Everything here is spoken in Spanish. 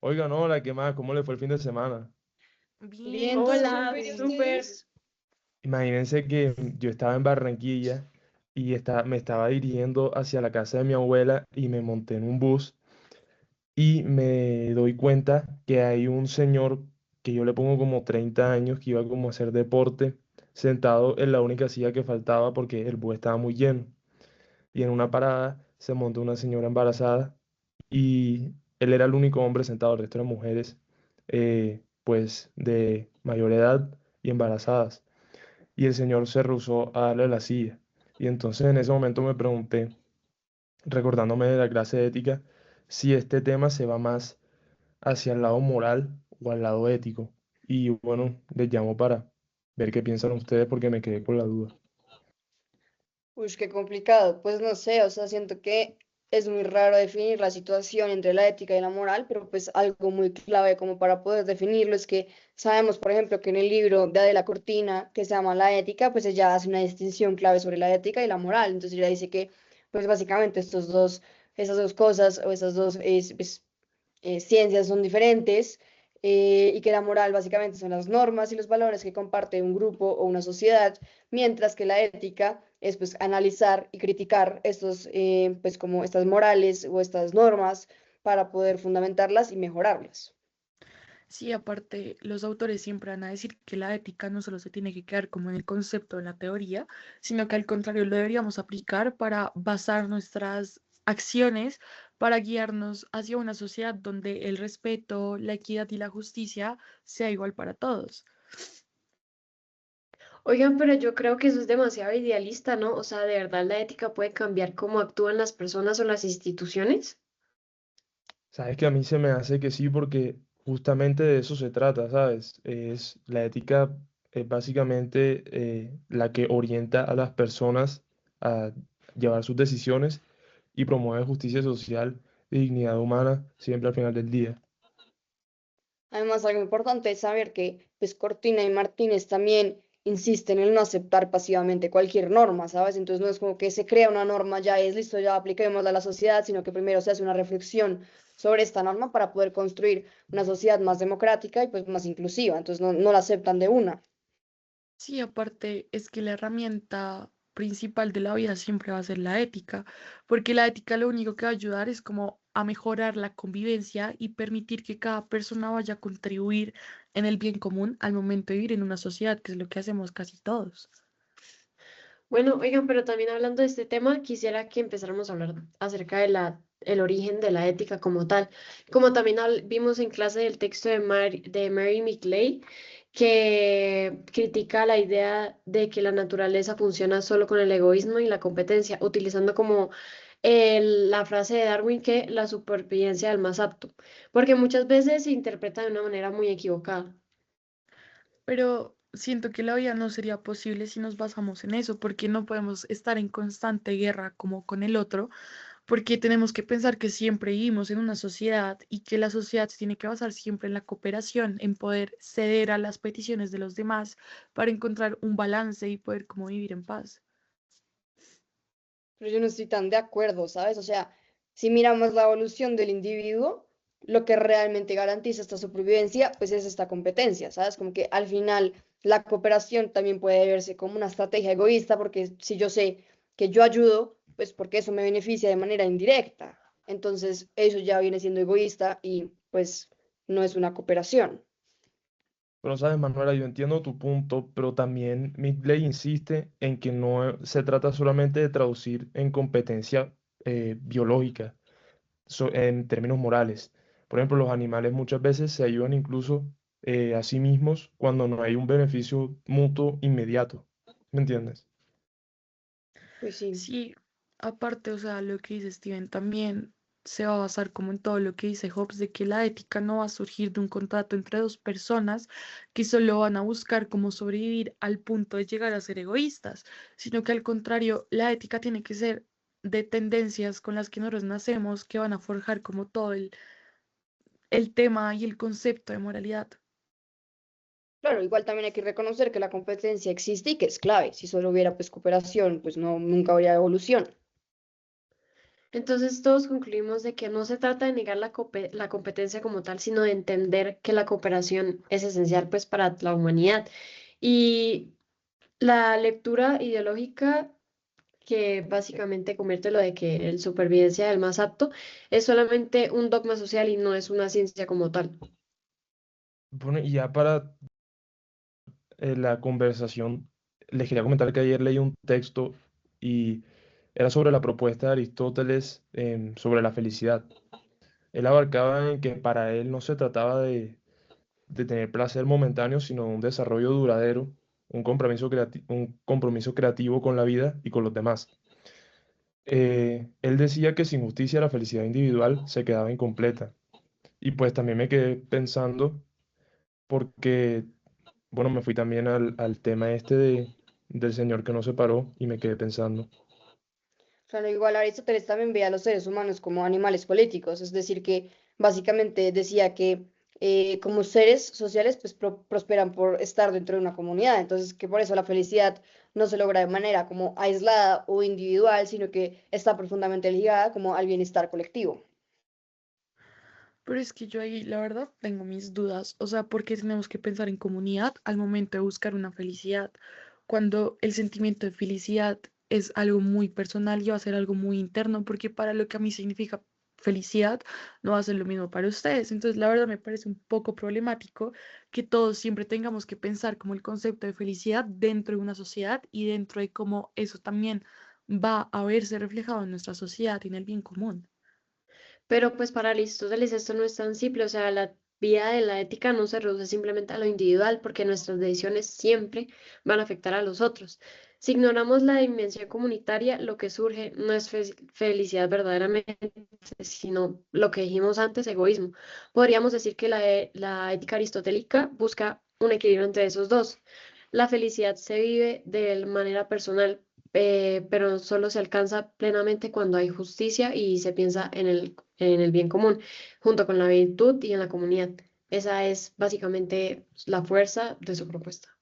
Oigan, hola, ¿qué más? ¿Cómo le fue el fin de semana? Bien, Hola, súper, ¿y súper. ustedes? Imagínense que yo estaba en Barranquilla y me estaba dirigiendo hacia la casa de mi abuela y me monté en un bus y me doy cuenta que hay un señor que yo le pongo como 30 años que iba como a hacer deporte sentado en la única silla que faltaba porque el bus estaba muy lleno. Y en una parada se montó una señora embarazada y él era el único hombre sentado, el resto de mujeres pues de mayor edad y embarazadas. Y el señor se rehusó a darle la silla. Y entonces en ese momento me pregunté, recordándome de la clase de ética, si este tema se va más hacia el lado moral o al lado ético. Y bueno, les llamo para ver qué piensan ustedes porque me quedé con la duda. Uy, qué complicado. Pues no sé, o sea, siento que es muy raro definir la situación entre la ética y la moral, pero pues algo muy clave como para poder definirlo es que sabemos, por ejemplo, que en el libro de Adela Cortina, que se llama La ética, pues ella hace una distinción clave sobre la ética y la moral. Entonces ella dice que, pues básicamente esas dos cosas o esas dos ciencias son diferentes y que la moral básicamente son las normas y los valores que comparte un grupo o una sociedad, mientras que la ética es pues analizar y criticar estos pues como estas morales o estas normas para poder fundamentarlas y mejorarlas. Sí, aparte, los autores siempre van a decir que la ética no solo se tiene que quedar como en el concepto, en la teoría, sino que al contrario lo deberíamos aplicar para basar nuestras acciones, para guiarnos hacia una sociedad donde el respeto, la equidad y la justicia sea igual para todos. Oigan, pero yo creo que eso es demasiado idealista, ¿no? O sea, ¿de verdad la ética puede cambiar cómo actúan las personas o las instituciones? Sabes que a mí se me hace que sí, porque justamente de eso se trata, ¿sabes? Es la ética es básicamente la que orienta a las personas a llevar sus decisiones y promueve justicia social y dignidad humana siempre al final del día. Además, algo importante es saber que pues Cortina y Martínez también insisten en no aceptar pasivamente cualquier norma, ¿sabes? Entonces no es como que se crea una norma, ya es listo, ya apliquémosla a la sociedad, sino que primero se hace una reflexión sobre esta norma para poder construir una sociedad más democrática y pues más inclusiva. Entonces no la aceptan de una. Sí, aparte es que la herramienta principal de la vida siempre va a ser la ética, porque la ética lo único que va a ayudar es como a mejorar la convivencia y permitir que cada persona vaya a contribuir en el bien común al momento de vivir en una sociedad, que es lo que hacemos casi todos. Bueno, oigan, pero también hablando de este tema, quisiera que empezáramos a hablar acerca de el origen de la ética como tal. Como también vimos en clase del texto de Mary McLeay, que critica la idea de que la naturaleza funciona solo con el egoísmo y la competencia, utilizando como la frase de Darwin que la supervivencia del más apto, porque muchas veces se interpreta de una manera muy equivocada. Pero siento que la vida no sería posible si nos basamos en eso, porque no podemos estar en constante guerra como con el otro, porque tenemos que pensar que siempre vivimos en una sociedad y que la sociedad se tiene que basar siempre en la cooperación, en poder ceder a las peticiones de los demás para encontrar un balance y poder como vivir en paz. Pero yo no estoy tan de acuerdo, ¿sabes? O sea, si miramos la evolución del individuo, lo que realmente garantiza esta supervivencia, pues es esta competencia, ¿sabes? Como que al final la cooperación también puede verse como una estrategia egoísta, porque si yo sé que yo ayudo, pues porque eso me beneficia de manera indirecta. Entonces, eso ya viene siendo egoísta y pues no es una cooperación. Pero sabes, Manuela, yo entiendo tu punto, pero también Midley insiste en que no se trata solamente de traducir en competencia biológica, en términos morales. Por ejemplo, los animales muchas veces se ayudan incluso a sí mismos cuando no hay un beneficio mutuo inmediato. ¿Me entiendes? Pues sí. Sí, aparte, o sea, lo que dice Steven también se va a basar como en todo lo que dice Hobbes, de que la ética no va a surgir de un contrato entre dos personas que solo van a buscar cómo sobrevivir al punto de llegar a ser egoístas, sino que al contrario, la ética tiene que ser de tendencias con las que nosotros nacemos, que van a forjar como todo el tema y el concepto de moralidad. Claro, igual también hay que reconocer que la competencia existe y que es clave. Si solo hubiera pues cooperación, pues no, nunca habría evolución. Entonces todos concluimos de que no se trata de negar la competencia como tal, sino de entender que la cooperación es esencial pues para la humanidad. Y la lectura ideológica que básicamente convierte lo de que el supervivencia del más apto es solamente un dogma social y no es una ciencia como tal. Bueno, y ya para la conversación, les quería comentar que ayer leí un texto y era sobre la propuesta de Aristóteles sobre la felicidad. Él abarcaba en que para él no se trataba de tener placer momentáneo, sino un desarrollo duradero, un compromiso creativo con la vida y con los demás. Él decía que sin justicia la felicidad individual se quedaba incompleta. Y pues también me quedé pensando porque, bueno, me fui también al tema este del Señor que nos separó y me quedé pensando. Claro, igual Aristóteles también veía a los seres humanos como animales políticos, es decir, que básicamente decía que como seres sociales pues prosperan por estar dentro de una comunidad, entonces que por eso la felicidad no se logra de manera como aislada o individual, sino que está profundamente ligada como al bienestar colectivo. Pero es que yo ahí, la verdad, tengo mis dudas. O sea, ¿por qué tenemos que pensar en comunidad al momento de buscar una felicidad? Cuando el sentimiento de felicidad es algo muy personal y va a ser algo muy interno, porque para lo que a mí significa felicidad no va a ser lo mismo para ustedes. Entonces, la verdad me parece un poco problemático que todos siempre tengamos que pensar como el concepto de felicidad dentro de una sociedad y dentro de cómo eso también va a verse reflejado en nuestra sociedad y en el bien común. Pero pues para Aristóteles esto no es tan simple, o sea, la vía de la ética no se reduce simplemente a lo individual, porque nuestras decisiones siempre van a afectar a los otros. Si ignoramos la dimensión comunitaria, lo que surge no es felicidad verdaderamente, sino lo que dijimos antes, egoísmo. Podríamos decir que la ética aristotélica busca un equilibrio entre esos dos. La felicidad se vive de manera personal, pero solo se alcanza plenamente cuando hay justicia y se piensa en el bien común, junto con la virtud y en la comunidad. Esa es básicamente la fuerza de su propuesta.